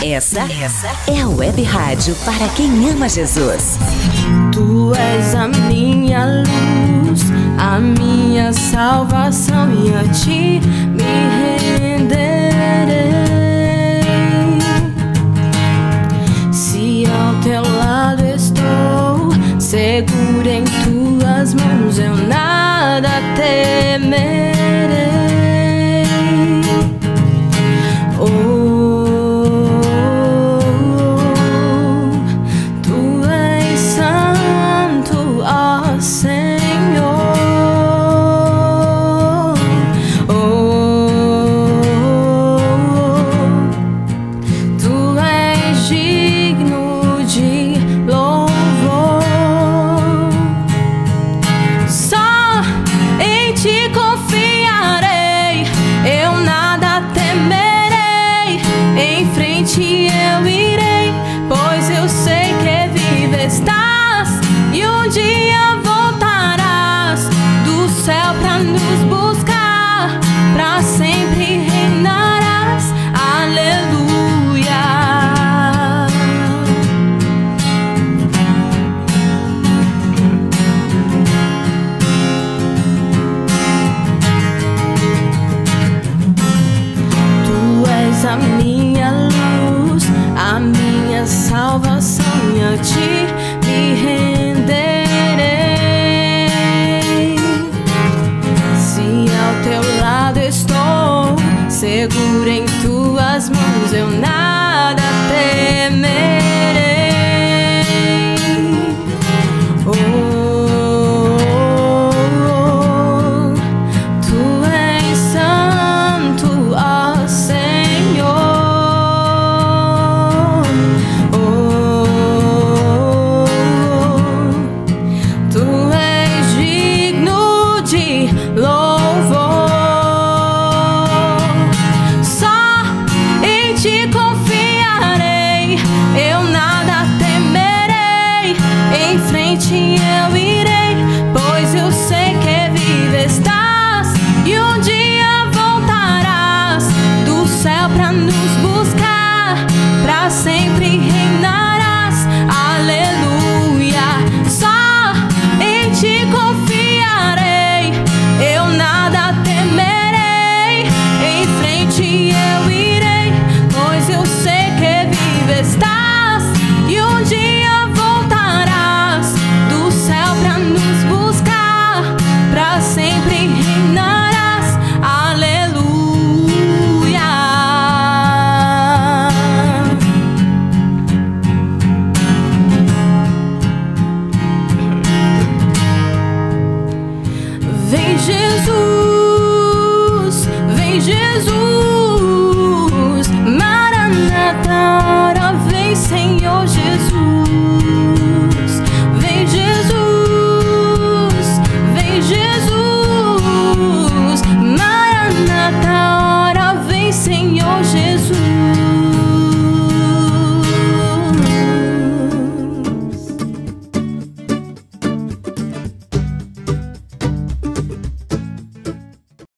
Essa é a Web Rádio para quem ama Jesus. Tu és a minha luz, a minha salvação, e a ti me renderei. Se ao teu lado estou, seguro em tuas mãos, eu nada temerei. Eu irei, pois eu sei que vivo estás, e um dia voltarás do céu pra nos buscar, pra sempre reinarás. Aleluia. Tu és a minha luz, a minha salvação, e a ti me renderei. Se ao teu lado estou, seguro em tuas mãos, eu nada temerei. Tu és santo, ó Senhor. Tu és digno de louvor. Só em ti confiarei, eu nada temerei. Em frente eu irei, pois eu sei que vivo estás, e um dia voltarás do céu pra nos buscar, pra sempre reinarás. Aleluia. Só em ti confiarei, eu nada temerei. Em frente eu irei, pois eu sei que vivo estás, e um dia voltarás do céu pra nos buscar, pra sempre reinarás. Aleluia. Vem Jesus, vem Jesus, Maranata, ora vem Senhor Jesus.